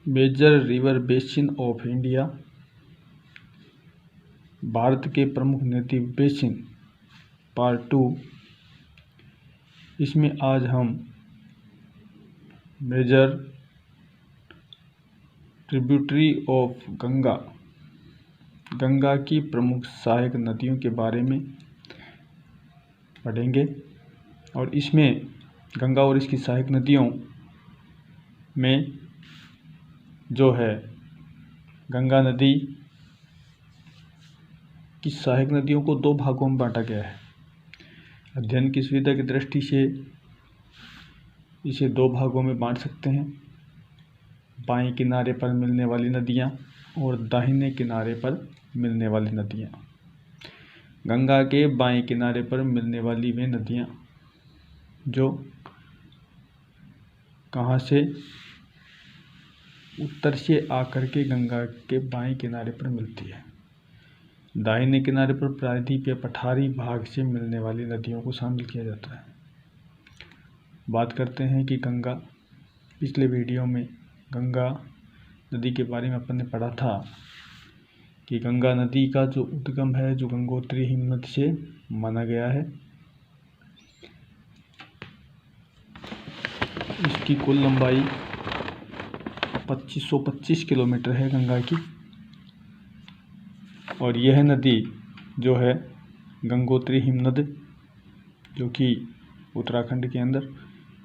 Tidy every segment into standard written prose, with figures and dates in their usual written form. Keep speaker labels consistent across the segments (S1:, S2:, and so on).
S1: Major river basin of India, Bharat के प्रमुख नदी बेसिन, पार्ट 2। इसमें आज हम major tributary of Ganga, Ganga की प्रमुख सहायक नदियों के बारे में पढ़ेंगे। और इसमें गंगा और इसकी सहायक नदियों में जो है गंगा नदी की सहायक नदियों को 2 भागों में बांटा गया है। अध्ययन की सुविधा की दृष्टि से इसे 2 भागों में बांट सकते हैं, बाएं किनारे पर मिलने वाली नदियां और दाहिने किनारे पर मिलने वाली नदियां। गंगा के बाएं किनारे पर मिलने वाली वे नदियां जो कहाँ से उत्तर से आकर के गंगा के बाएं किनारे पर मिलती है। दाहिने किनारे पर प्रायद्वीप या पठारी भाग से मिलने वाली नदियों को शामिल किया जाता है। बात करते हैं कि गंगा, पिछले वीडियो में गंगा नदी के बारे में अपन ने पढ़ा था कि गंगा नदी का जो उद्गम है जो गंगोत्री हिमनद से माना गया है। इसकी कुल लंबाई 2525 किलोमीटर है गंगा की। और यह नदी जो है गंगोत्री हिमनद, जो कि उत्तराखंड के अंदर,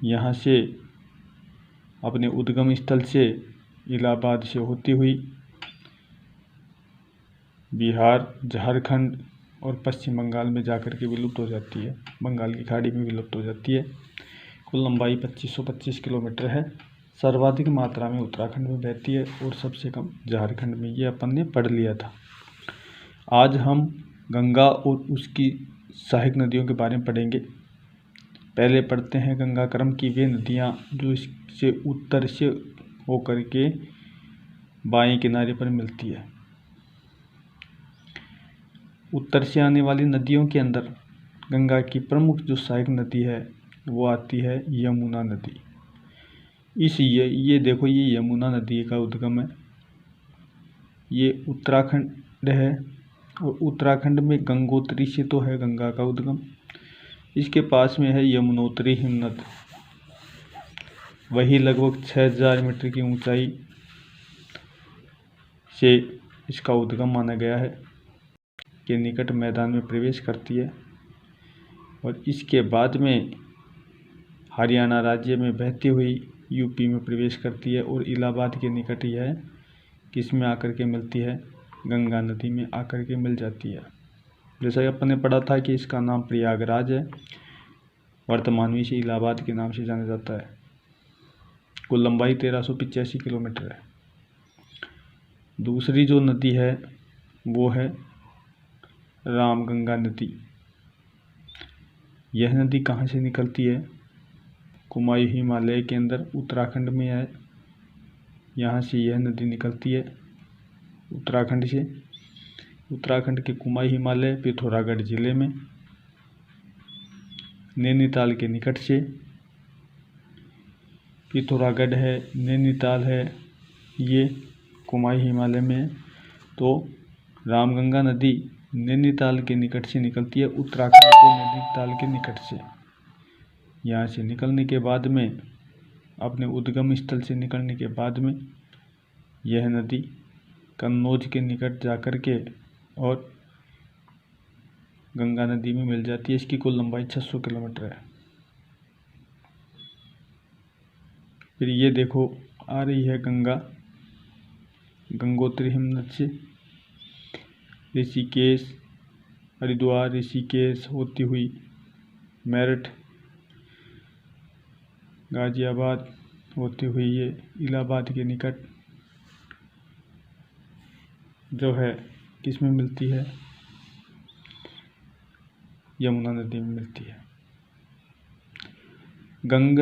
S1: यहाँ से अपने उद्गम स्थल से इलाहाबाद से होती हुई बिहार, झारखंड और पश्चिम बंगाल में जाकर के विलुप्त हो जाती है, बंगाल की खाड़ी में विलुप्त हो जाती है। कुल लंबाई 2525 किलोमीटर है। सर्वाधिक मात्रा में उत्तराखंड में बहती है और सबसे कम झारखंड में। ये अपन ने पढ़ लिया था। आज हम गंगा और उसकी सहायक नदियों के बारे में पढ़ेंगे। पहले पढ़ते हैं गंगा क्रम की वे नदियाँ जो इससे उत्तर से होकर के बाएं किनारे पर मिलती है। उत्तर से आने वाली नदियों के अंदर गंगा की प्रमुख जो सहायक नदी है वो आती है यमुना नदी। ये देखो, ये यमुना नदी का उद्गम है। ये उत्तराखंड है और उत्तराखंड में गंगोत्री से तो है गंगा का उद्गम। इसके पास में है यमुनोत्री हिमनद, वही लगभग 6000 मीटर की ऊंचाई से इसका उद्गम माना गया है, के निकट मैदान में प्रवेश करती है। और इसके बाद में हरियाणा राज्य में बहती हुई यूपी में प्रवेश करती है और इलाहाबाद के निकट यह किस में आकर के मिलती है, गंगा नदी में आकर के मिल जाती है। जैसा कि अपन ने पढ़ा था कि इसका नाम प्रयागराज है, वर्तमान में इसे इलाहाबाद के नाम से जाना जाता है। कुल लंबाई 1385 किलोमीटर है। दूसरी जो नदी है वो है रामगंगा नदी। यह नदी कहाँ से निकलती है? कुमायूं हिमालय के अंदर उत्तराखंड में है, यहाँ से यह नदी निकलती है उत्तराखंड से। उत्तराखंड के कुमायूं हिमालय पिथौरागढ़ जिले में नैनीताल के निकट से, पिथौरागढ़ है, नैनीताल है, ये कुमायूं हिमालय में है। तो रामगंगा नदी नैनीताल के निकट से निकलती है, उत्तराखंड के नैनीताल के निकट से। यहाँ से निकलने के बाद में, अपने उद्गम स्थल से निकलने के बाद में, यह नदी कन्नौज के निकट जाकर के और गंगा नदी में मिल जाती है। इसकी कुल लंबाई 600 किलोमीटर है। फिर ये देखो, आ रही है गंगा गंगोत्री हिमनद से ऋषिकेश, हरिद्वार, ऋषिकेश होती हुई मेरठ, गाजियाबाद होती हुई ये इलाहाबाद के निकट जो है किस में मिलती है, यमुना नदी में मिलती है।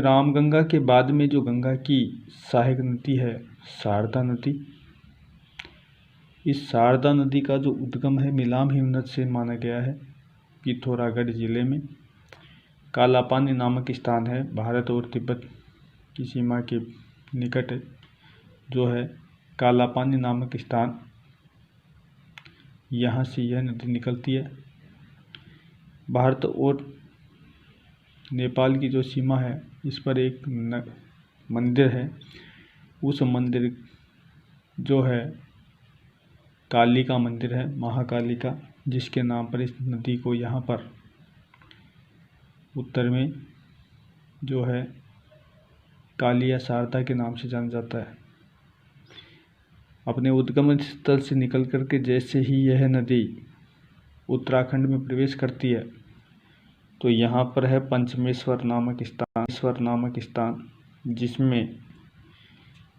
S1: रामगंगा के बाद में जो गंगा की सहायक नदी है शारदा नदी। इस शारदा नदी का जो उद्गम है मिलाम हिमनद से माना गया है, पिथौरागढ़ जिले में। कालापानी नामक स्थान है, भारत और तिब्बत की सीमा के निकट जो है काला पानी नामक स्थान, यहाँ से यह नदी निकलती है। भारत और नेपाल की जो सीमा है, इस पर एक मंदिर है। उस मंदिर जो है काली का मंदिर है, महाकाली का, जिसके नाम पर इस नदी को यहाँ पर उत्तर में जो है काली या शारदा के नाम से जाना जाता है। अपने उद्गम स्थल से निकल करके जैसे ही यह नदी उत्तराखंड में प्रवेश करती है, तो यहाँ पर है पंचमेश्वर नामक स्थान, जिसमें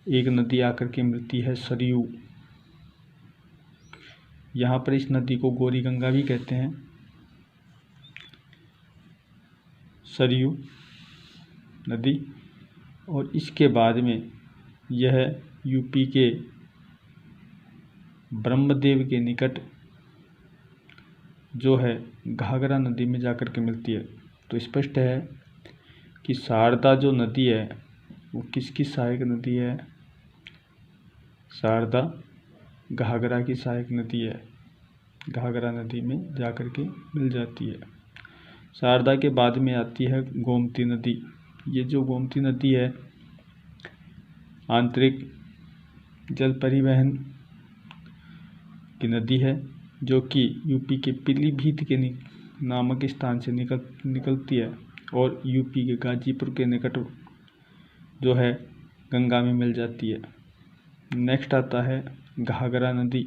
S1: एक नदी आकर के मिलती है सरयू। यहाँ पर इस नदी को गौरी गंगा भी कहते हैं। सरयू नदी, और इसके बाद में यह यूपी के ब्रह्मदेव के निकट जो है घाघरा नदी में जाकर के मिलती है। तो स्पष्ट है कि शारदा जो नदी है वो किसकी सहायक नदी है? शारदा घाघरा की सहायक नदी है, घाघरा नदी में जाकर के मिल जाती है। शारदा के बाद में आती है गोमती नदी। ये जो गोमती नदी है आंतरिक जल परिवहन की नदी है, जो कि यूपी के पीलीभीत के नामक स्थान से निकलती है और यूपी के गाजीपुर के निकट जो है गंगा में मिल जाती है। नेक्स्ट आता है घाघरा नदी।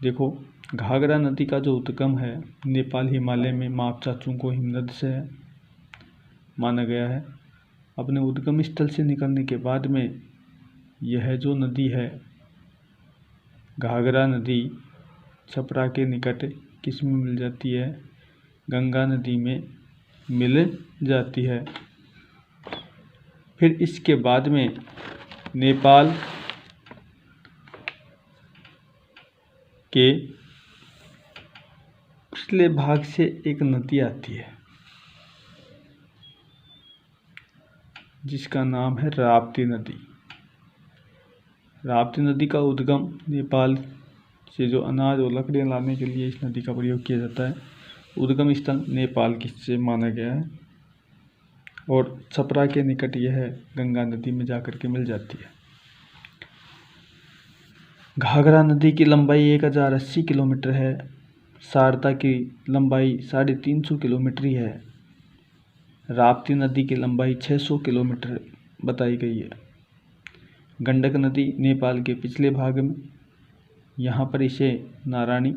S1: देखो, घाघरा नदी का जो उद्गम है नेपाल हिमालय में मापचाचुंको हिमनद से है, माना गया है। अपने उद्गम स्थल से निकलने के बाद में यह जो नदी है घाघरा नदी छपरा के निकट किस में मिल जाती है? गंगा नदी में मिल जाती है। फिर इसके बाद में नेपाल के पिछले भाग से एक नदी आती है जिसका नाम है राप्ती नदी। राप्ती नदी का उद्गम नेपाल से जो अनाज और लकड़ियाँ लाने के लिए इस नदी का प्रयोग किया जाता है, उद्गम स्थल नेपाल की से माना गया है और छपरा के निकट यह गंगा नदी में जाकर के मिल जाती है। घाघरा नदी की लंबाई 1080 किलोमीटर है। शारदा की लंबाई 350 किलोमीटर ही है। राप्ती नदी की लंबाई 600 किलोमीटर बताई गई है। गंडक नदी नेपाल के पिछले भाग में, यहाँ पर इसे नारायणी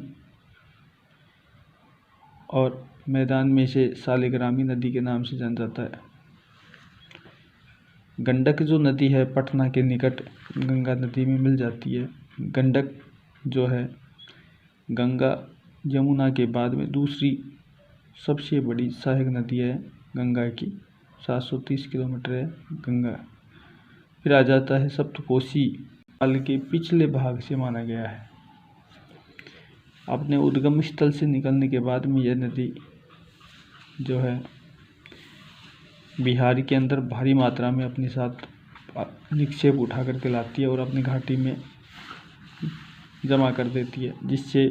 S1: और मैदान में इसे सालिग्रामी नदी के नाम से जाना जाता है। गंडक जो नदी है पटना के निकट गंगा नदी में मिल जाती है। गंडक जो है गंगा यमुना के बाद में दूसरी सबसे बड़ी सहायक नदी है गंगा की, 730 किलोमीटर है गंगा। फिर आ जाता है सप्तकोशी, नेपाल के पिछले भाग से माना गया है। अपने उद्गम स्थल से निकलने के बाद में यह नदी जो है बिहार के अंदर भारी मात्रा में अपने साथ निक्षेप उठा करके लाती है और अपनी घाटी में जमा कर देती है, जिससे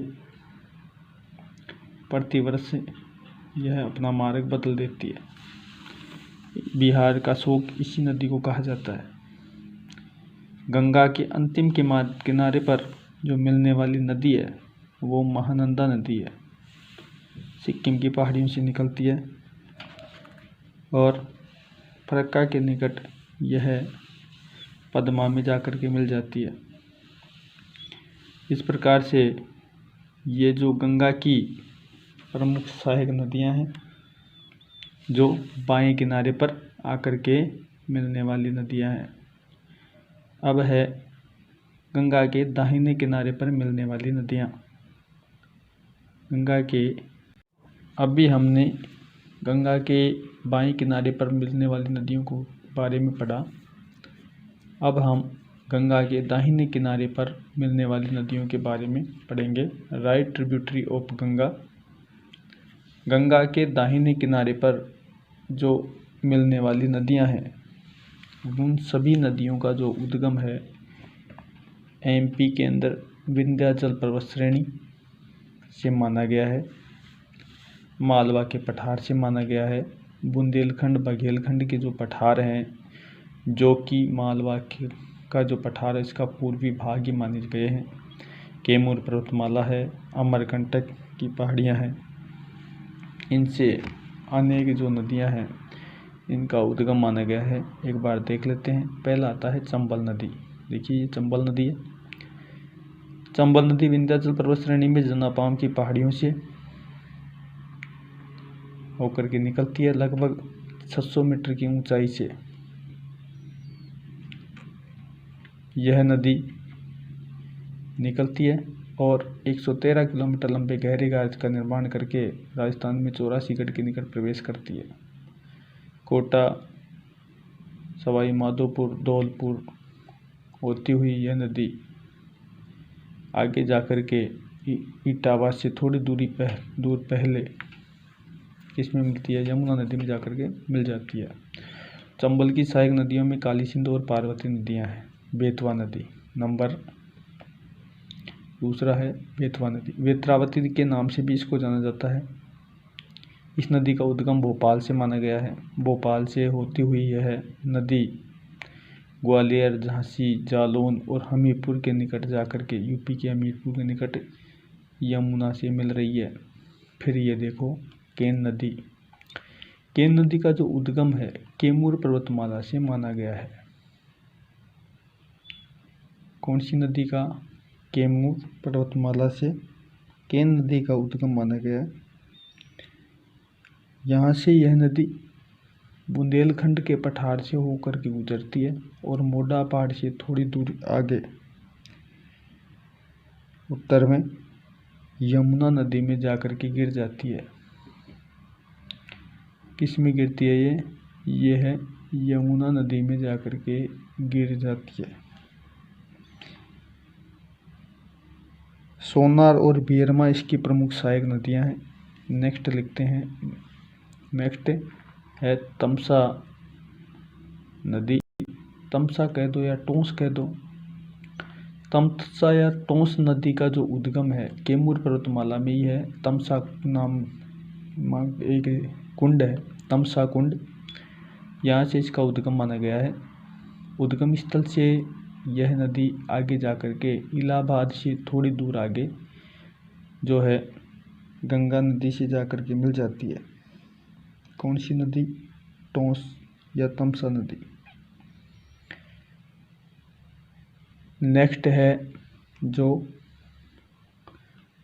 S1: प्रतिवर्ष यह अपना मार्ग बदल देती है। बिहार का शोक इसी नदी को कहा जाता है। गंगा के अंतिम किनारे पर जो मिलने वाली नदी है वो महानंदा नदी है। सिक्किम की पहाड़ियों से निकलती है और फरक्का के निकट यह पद्मा में जाकर के मिल जाती है। इस प्रकार से ये जो गंगा की प्रमुख सहायक नदियां हैं जो बाएं किनारे पर आकर के मिलने वाली नदियां हैं। अब है गंगा के दाहिने किनारे पर मिलने वाली नदियां। अभी हमने गंगा के बाएं किनारे पर मिलने वाली नदियों को बारे में पढ़ा। अब हम गंगा के दाहिने किनारे पर मिलने वाली नदियों के बारे में पढ़ेंगे। Right tributary of Ganga. Ganga के दाहिने किनारे पर जो मिलने वाली नदियां हैं उन सभी नदियों का जो उद्गम है एमपी के अंदर विंध्याचल पर्वत श्रेणी से माना गया है, मालवा के पठार से माना गया है। बुंदेलखंड बघेलखंड के जो पठार हैं, जो कि मालवा का जो पठार है इसका पूर्वी भाग ही माने गए हैं। कैमूर पर्वतमाला है, अमरकंटक की पहाड़ियाँ हैं, इनसे अनेक जो नदियाँ हैं इनका उद्गम माना गया है। एक बार देख लेते हैं। पहला आता है चंबल नदी। देखिए ये चंबल नदी है। चंबल नदी विंध्याचल पर्वत श्रेणी में जनापाम की पहाड़ियों से होकर के निकलती है। लगभग 600 मीटर की ऊंचाई से यह नदी निकलती है और 113 किलोमीटर लंबे गहरे घाट का निर्माण करके राजस्थान में 84 गढ़ के निकट प्रवेश करती है। कोटा, सवाई माधोपुर, धौलपुर होती हुई यह नदी आगे जाकर के इटावा से थोड़ी दूर पहले किसमें मिलती है, यमुना नदी में जाकर के मिल जाती है। चंबल की सहायक नदियों में काली सिंधु और पार्वती नदियां हैं। बेतवा नदी नंबर दूसरा है बेतवा नदी। वेत्रावती के नाम से भी इसको जाना जाता है। इस नदी का उद्गम भोपाल से माना गया है। भोपाल से होती हुई यह नदी ग्वालियर, झांसी, जालौन और हमीरपुर के निकट जाकर के यूपी के हमीरपुर के निकट यमुना से मिल रही है। फिर ये देखो केन नदी। केन नदी का जो उद्गम है कैमूर पर्वतमाला से माना गया है। कौन सी नदी का? कैमूर पर्वतमाला से केन नदी का उद्गम माना गया है। यहाँ से यह नदी बुंदेलखंड के पठार से होकर के गुजरती है और मोडा पहाड़ से थोड़ी दूर आगे उत्तर में यमुना नदी में जाकर के गिर जाती है। किस में गिरती है ये है यमुना नदी में जाकर के गिर जाती है। सोनार और बीरमा इसकी प्रमुख सहायक नदियां हैं। नेक्स्ट लिखते हैं। नेक्स्ट है तमसा नदी। तमसा कह दो या टोंस कह दो। तमसा या टोंस नदी का जो उद्गम है कैमूर पर्वतमाला में ही है। तमसा नाम एक कुंड है, तमसा कुंड, यहाँ से इसका उद्गम माना गया है। उद्गम स्थल से यह नदी आगे जाकर के इलाहाबाद से थोड़ी दूर आगे जो है गंगा नदी से जाकर के मिल जाती है। कौन सी नदी? टोंस या तमसा नदी। नेक्स्ट है जो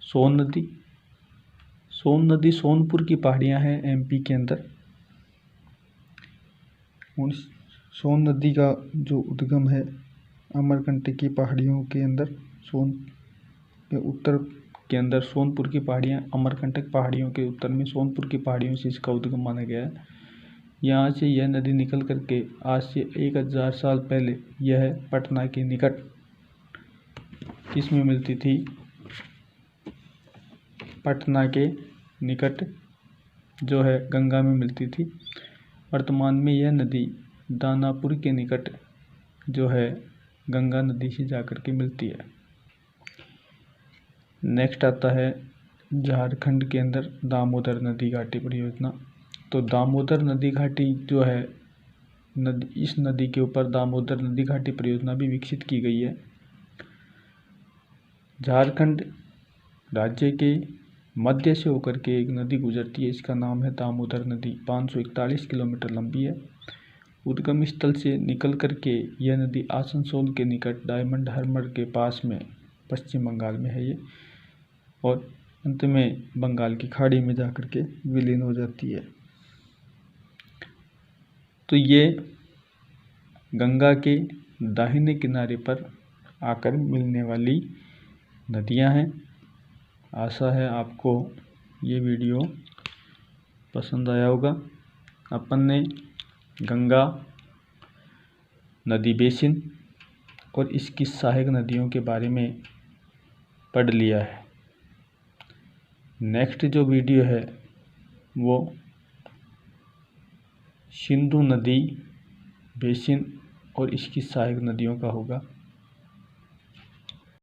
S1: सोन नदी। सोन नदी सोनपुर की पहाड़ियाँ हैं एमपी के अंदर। सोन नदी का जो उद्गम है अमरकंटक की पहाड़ियों के अंदर, सोन के उत्तर के अंदर सोनपुर की पहाड़ियाँ, अमरकंटक पहाड़ियों के उत्तर में सोनपुर की पहाड़ियों से इसका उद्गम माना गया है। यहाँ से यह नदी निकल करके आज से 1000 साल पहले यह पटना के निकट किसमें मिलती थी? पटना के निकट जो है गंगा में मिलती थी। वर्तमान में यह नदी दानापुर के निकट जो है गंगा नदी से जाकर के मिलती है। नेक्स्ट आता है झारखंड के अंदर दामोदर नदी घाटी परियोजना। तो दामोदर नदी घाटी जो है इस नदी के ऊपर दामोदर नदी घाटी परियोजना भी विकसित की गई है। झारखंड राज्य के मध्य से होकर के एक नदी गुजरती है, इसका नाम है दामोदर नदी। 541 किलोमीटर लंबी है। उद्गम स्थल से निकल करके यह नदी आसनसोल के निकट डायमंड हार्बर के पास में पश्चिम बंगाल में है ये, और अंत में बंगाल की खाड़ी में जाकर के विलीन हो जाती है। तो ये गंगा के दाहिने किनारे पर आकर मिलने वाली नदियां हैं। आशा है आपको ये वीडियो पसंद आया होगा। अपन ने गंगा नदी बेसिन और इसकी सहायक नदियों के बारे में पढ़ लिया है। नेक्स्ट जो वीडियो है वो सिंधु नदी बेसिन और इसकी सहायक नदियों का होगा